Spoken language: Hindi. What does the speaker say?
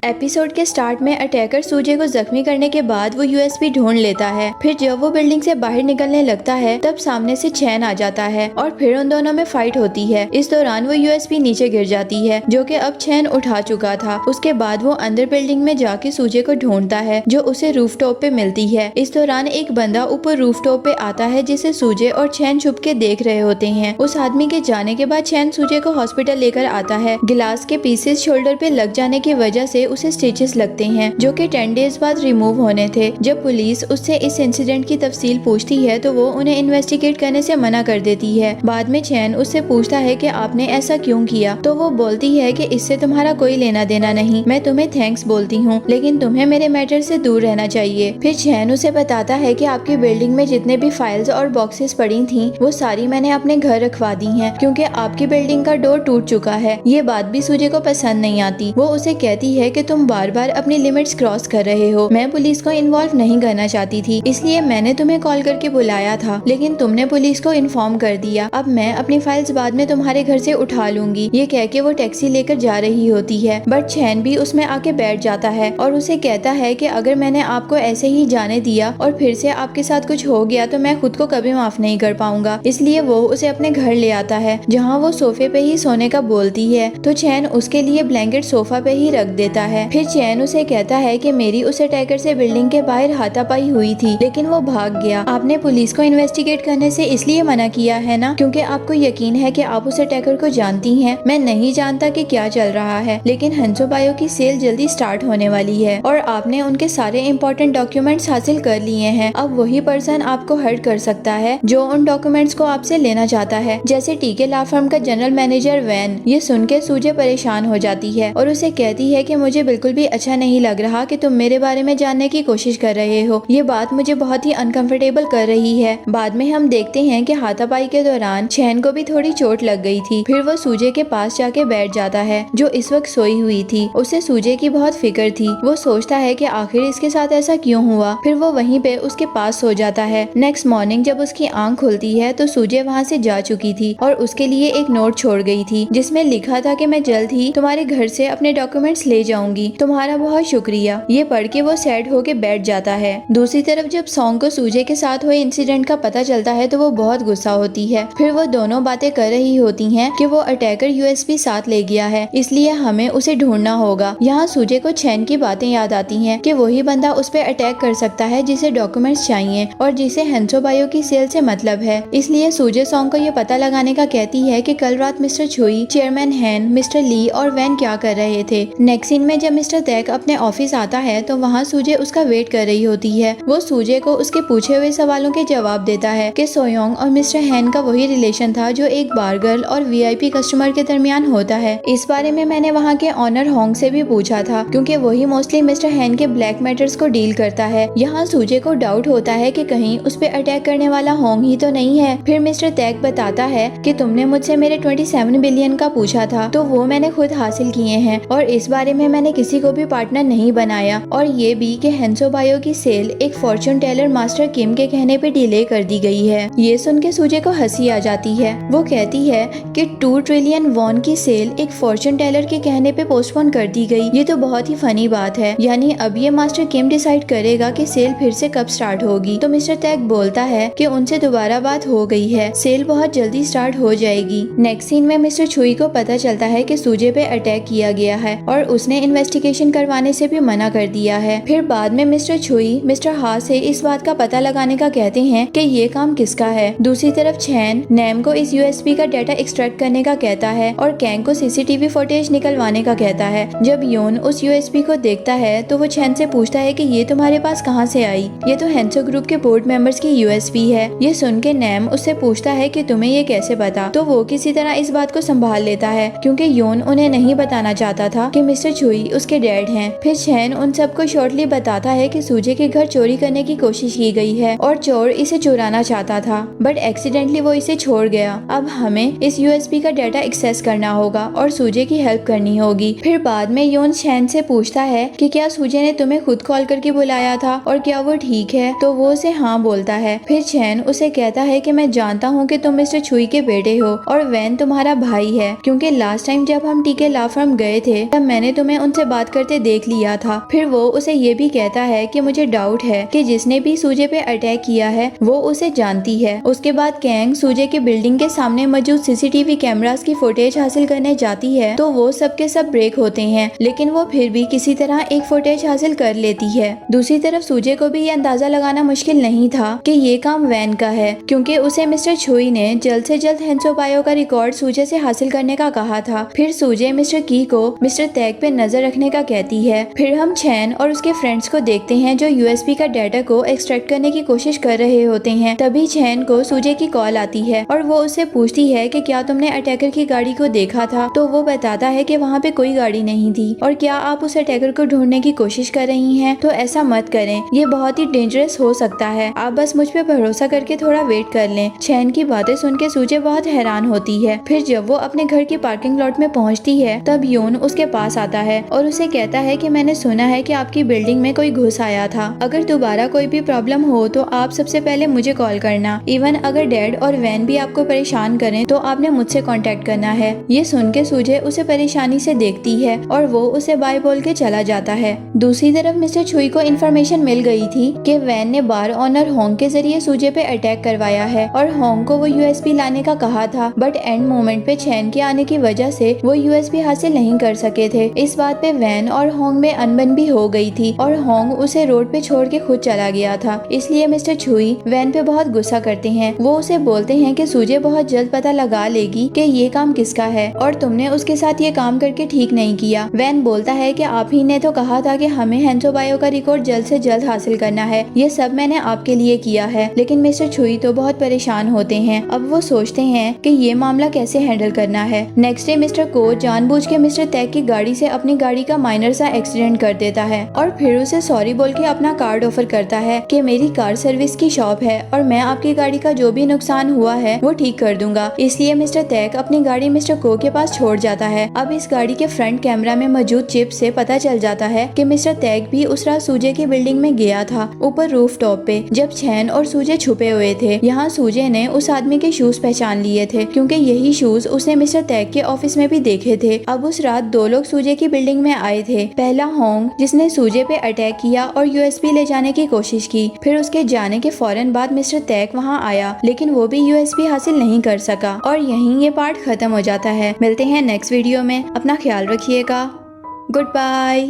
एपिसोड के स्टार्ट में अटैकर सूजे को जख्मी करने के बाद वो यूएसपी ढूंढ लेता है। फिर जब वो बिल्डिंग से बाहर निकलने लगता है तब सामने से चैन आ जाता है और फिर उन दोनों में फाइट होती है। इस दौरान वो यूएसपी नीचे गिर जाती है जो कि अब चैन उठा चुका था। उसके बाद वो अंदर बिल्डिंग में जाके सूजे को ढूंढता है जो उसे रूफटॉप पे मिलती है। इस दौरान एक बंदा ऊपर रूफटॉप पे आता है जिसे सूजे और चैन छुप के देख रहे होते हैं। उस आदमी के जाने के बाद चैन सूजे को हॉस्पिटल लेकर आता है। गिलास के पीसेस शोल्डर पे लग जाने की वजह से उसे स्टिचेस लगते हैं जो कि 10 डेज बाद रिमूव होने थे। जब पुलिस उससे इस इंसिडेंट की तफसील पूछती है तो वो उन्हें इन्वेस्टिगेट करने से मना कर देती है। बाद में चैन उससे पूछता है कि आपने ऐसा क्यों किया, तो वो बोलती है कि इससे तुम्हारा कोई लेना देना नहीं, मैं तुम्हें थैंक्स बोलती हूँ लेकिन तुम्हें मेरे मैटर से दूर रहना चाहिए। फिर चैन उसे बताता है कि आपकी बिल्डिंग में जितने भी फाइल्स और बॉक्सेस पड़ी थी वो सारी मैंने अपने घर रखवा दी हैं क्योंकि आपकी बिल्डिंग का डोर टूट चुका है। ये बात भी सूजे को पसंद नहीं आती। वो उसे कहती है कि तुम बार बार अपनी लिमिट्स क्रॉस कर रहे हो। मैं पुलिस को इन्वॉल्व नहीं करना चाहती थी इसलिए मैंने तुम्हें कॉल करके बुलाया था लेकिन तुमने पुलिस को इन्फॉर्म कर दिया। अब मैं अपनी फाइल्स बाद में तुम्हारे घर से उठा लूंगी। ये कह के वो टैक्सी लेकर जा रही होती है बट चैन भी उसमें आके बैठ जाता है और उसे कहता है कि अगर मैंने आपको ऐसे ही जाने दिया और फिर से आपके साथ कुछ हो गया तो मैं खुद को कभी माफ नहीं कर पाऊंगा। इसलिए वो उसे अपने घर ले आता है जहाँ वो सोफे पे ही सोने का बोलती है तो चैन उसके लिए ब्लैंकेट सोफा पे ही रख देता है। फिर चैन उसे कहता है कि मेरी उस अटैकर से बिल्डिंग के बाहर हाथापाई हुई थी लेकिन वो भाग गया। आपने पुलिस को इन्वेस्टिगेट करने से इसलिए मना किया है ना क्योंकि आपको यकीन है कि आप उस अटैकर को जानती हैं। मैं नहीं जानता कि क्या चल रहा है लेकिन हंसो बायो की सेल जल्दी स्टार्ट होने वाली है और आपने उनके सारे इम्पोर्टेंट डॉक्यूमेंट्स हासिल कर लिए हैं। अब वही पर्सन आपको हर्ट कर सकता है जो उन डॉक्यूमेंट्स को आपसे लेना चाहता है, जैसे टीके लॉ फर्म का जनरल मैनेजर वैन। ये सुन के सूजे परेशान हो जाती है और उसे कहती है कि मुझे बिल्कुल भी अच्छा नहीं लग रहा कि तुम मेरे बारे में जानने की कोशिश कर रहे हो। ये बात मुझे बहुत ही अनकंफर्टेबल कर रही है। बाद में हम देखते हैं कि हाथापाई के दौरान चैन को भी थोड़ी चोट लग गई थी। फिर वो सूजे के पास जाके बैठ जाता है जो इस वक्त सोई हुई थी। उसे सूजे की बहुत फिक्र थी। वो सोचता है कि आखिर इसके साथ ऐसा क्यों हुआ। फिर वो वहीं पे उसके पास सो जाता है। नेक्स्ट मॉर्निंग जब उसकी आंख खुलती है तो सूजे वहाँ से जा चुकी थी और उसके लिए एक नोट छोड़ गई थी जिसमें लिखा था कि मैं जल्द ही तुम्हारे घर से अपने डॉक्यूमेंट्स ले जाऊंगी, तुम्हारा बहुत शुक्रिया। ये पढ़ के वो सैड होके बैठ जाता है। दूसरी तरफ जब सॉन्ग को सूजे के साथ हुए इंसिडेंट का पता चलता है तो वो बहुत गुस्सा होती है। फिर वो दोनों बातें कर रही होती हैं कि वो अटैकर यूएसपी साथ ले गया है इसलिए हमें उसे ढूंढना होगा। यहाँ सूजे को चैन की बातें याद आती हैं कि वही बंदा उस पर अटैक कर सकता है जिसे डॉक्यूमेंट्स चाहिए और जिसे हंसो बायो की सेल से मतलब है। इसलिए सूजे सॉन्ग को ये पता लगाने का कहती है कि कल रात मिस्टर छुई, चेयरमैन हैन, मिस्टर ली और वैन क्या कर रहे थे। नेक्स्ट सीन में जब मिस्टर तैक अपने ऑफिस आता है तो वहाँ सूजे उसका वेट कर रही होती है। वो सूजे को उसके पूछे हुए सवालों के जवाब देता है कि सोयोंग और मिस्टर हैन का वही रिलेशन था जो एक बार गर्ल और वीआईपी कस्टमर के दरमियान होता है। इस बारे में मैंने वहाँ के ऑनर होंग से भी पूछा था क्योंकि वही मोस्टली मिस्टर हैन के ब्लैक मैटर्स को डील करता है। यहाँ सूजे को डाउट होता है कि कहीं उस पे अटैक करने वाला होंग ही तो नहीं है। फिर मिस्टर तैक बताता है कि तुमने मुझसे मेरे 27 बिलियन का पूछा था तो वो मैंने खुद हासिल किए हैं और इस बारे में मैंने किसी को भी पार्टनर नहीं बनाया और ये भी कि हंसो बायो की सेल एक फॉर्चून टेलर मास्टर किम के कहने पे डिले कर दी गई है। ये सुन के सूजे को हंसी आ जाती है। वो कहती है कि 2 ट्रिलियन वॉन की सेल एक फॉर्चून टेलर के कहने पे पोस्टपोन कर दी गई। ये तो बहुत ही फनी बात है। यानी अब ये मास्टर किम डिसाइड करेगा कि सेल फिर से कब स्टार्ट होगी। तो मिस्टर तैक बोलता है कि उनसे दोबारा बात हो गई है, सेल बहुत जल्दी स्टार्ट हो जाएगी। नेक्स्ट सीन में मिस्टर छुई को पता चलता है कि सूजे पे अटैक किया गया है और उसने इन्वेस्टिगेशन करवाने से भी मना कर दिया है। फिर बाद में मिस्टर छुई मिस्टर हा से इस बात का पता लगाने का कहते हैं कि ये काम किसका है। दूसरी तरफ चैन नैम को इस यूएसबी का डाटा एक्सट्रैक्ट करने का कहता है और कैंग को सीसीटीवी फुटेज निकलवाने का कहता है। जब योन उस यूएसबी को देखता है तो वो चैन से पूछता है कि ये तुम्हारे पास कहाँ से आई। ये तो हैंसो ग्रुप के बोर्ड मेंबर्स की यूएसबी है। ये सुन के नैम उससे पूछता है कि तुम्हें ये कैसे पता। तो वो किसी तरह इस बात को संभाल लेता है क्योंकि योन उन्हें नहीं बताना चाहता था कि मिस्टर छुई उसके डैड हैं। फिर चैन उन सबको शॉर्टली बताता है कि सूजे के घर चोरी करने की कोशिश की गई है और चोर इसे चुराना चाहता था बट एक्सीडेंटली वो इसे छोड़ गया। अब हमें इस यूएसबी का डाटा एक्सेस करना होगा और सूजे की हेल्प करनी होगी। फिर बाद में योन चैन से पूछता है कि क्या सूजे ने तुम्हें खुद कॉल करके बुलाया था और क्या वो ठीक है, तो वो उसे हाँ बोलता है। फिर चैन उसे कहता है कि मैं जानता हूँ कि तुम मिस्टर छुई के बेटे हो और वैन तुम्हारा भाई है क्योंकि लास्ट टाइम जब हम टीके लॉ फर्म गए थे तब मैंने तुम्हें उन उनसे बात करते देख लिया था। फिर वो उसे ये भी कहता है कि मुझे डाउट है कि जिसने भी सूजे पे अटैक किया है वो उसे जानती है। उसके बाद कैंग सूजे की बिल्डिंग के सामने मौजूद सीसीटीवी कैमरास की फुटेज हासिल करने जाती है तो वो सबके सब ब्रेक होते हैं, लेकिन वो फिर भी किसी तरह एक फुटेज हासिल कर लेती है। दूसरी तरफ सूजे को भी ये अंदाजा लगाना मुश्किल नहीं था कि ये काम वैन का है, क्योंकि उसे मिस्टर छुई ने जल्द से जल्द हेंसो बायो का रिकॉर्ड सूजे से हासिल करने का कहा था। फिर सूजे मिस्टर की को मिस्टर तैग पे नजर रखने का कहती है। फिर हम चैन और उसके फ्रेंड्स को देखते हैं जो यूएसबी का डाटा को एक्सट्रैक्ट करने की कोशिश कर रहे होते हैं। तभी चैन को सूजे की कॉल आती है और वो उससे पूछती है कि क्या तुमने अटैकर की गाड़ी को देखा था। तो वो बताता है कि वहाँ पे कोई गाड़ी नहीं थी और क्या आप उस अटैकर को ढूंढने की कोशिश कर रही हैं, तो ऐसा मत करें, ये बहुत ही डेंजरस हो सकता है, आप बस मुझ पे भरोसा करके थोड़ा वेट कर लें। चैन की बातें सुन के सूजे बहुत हैरान होती है। फिर जब वो अपने घर की पार्किंग लॉट में पहुंचती है तब यून उसके पास आता है और उसे कहता है कि मैंने सुना है कि आपकी बिल्डिंग में कोई घुस आया था। अगर दोबारा कोई भी प्रॉब्लम हो तो आप सबसे पहले मुझे कॉल करना। इवन अगर डैड और वैन भी आपको परेशान करें तो आपने मुझसे कांटेक्ट करना है। ये सुन के सूजे उसे परेशानी से देखती है और वो उसे बाय बोल के चला जाता है। दूसरी तरफ मिस्टर छुई को इन्फॉर्मेशन मिल गई थी कि वैन ने बार ऑनर होंग के जरिए सूजे पे अटैक करवाया है और होंग को वो यूएसबी लाने का कहा था, बट एंड मोमेंट पे चैन के आने की वजह से वो यूएसबी हासिल नहीं कर सके थे। इस बात पे वैन और होंग में अनबन भी हो गई थी और होंग उसे रोड पे छोड़ के खुद चला गया था। इसलिए मिस्टर छुई वैन पे बहुत गुस्सा करते हैं। वो उसे बोलते हैं कि सूजे बहुत जल्द पता लगा लेगी कि ये काम किसका है और तुमने उसके साथ ये काम करके ठीक नहीं किया। वैन बोलता है कि आप ही ने तो कहा था कि हमें हेंसो बायो का रिकॉर्ड जल्द से जल्द हासिल करना है, ये सब मैंने आपके लिए किया है। लेकिन मिस्टर छुई तो बहुत परेशान होते हैं। अब वो सोचते हैं कि ये मामला कैसे हैंडल करना है। नेक्स्ट डे मिस्टर को जानबूझ के मिस्टर तैग की गाड़ी से अपनी गाड़ी का माइनर सा एक्सीडेंट कर देता है और फिर उसे सॉरी बोल के अपना कार्ड ऑफर करता है कि मेरी कार सर्विस की शॉप है और मैं आपकी गाड़ी का जो भी नुकसान हुआ है वो ठीक कर दूंगा। इसलिए मिस्टर तैग अपनी गाड़ी मिस्टर को के पास छोड़ जाता है। अब इस गाड़ी के फ्रंट कैमरा में मौजूद चिप से पता चल जाता है कि मिस्टर तैग भी उस रात सूजे की बिल्डिंग में गया था, ऊपर रूफ टॉप पे, जब चैन और सूजे छुपे हुए थे। यहाँ सूजे ने उस आदमी के शूज पहचान लिए थे क्योंकि यही शूज उसने मिस्टर तैग के ऑफिस में भी देखे थे। अब उस रात दो लोग सूजे की बिल्डिंग में आए थे। पहला होंग जिसने सूजे पे अटैक किया और यूएसबी ले जाने की कोशिश की। फिर उसके जाने के फौरन बाद मिस्टर तैग वहाँ आया, लेकिन वो भी यूएसबी हासिल नहीं कर सका और यहीं ये पार्ट खत्म हो जाता है। मिलते हैं नेक्स्ट वीडियो में, अपना ख्याल रखिएगा, गुड बाय।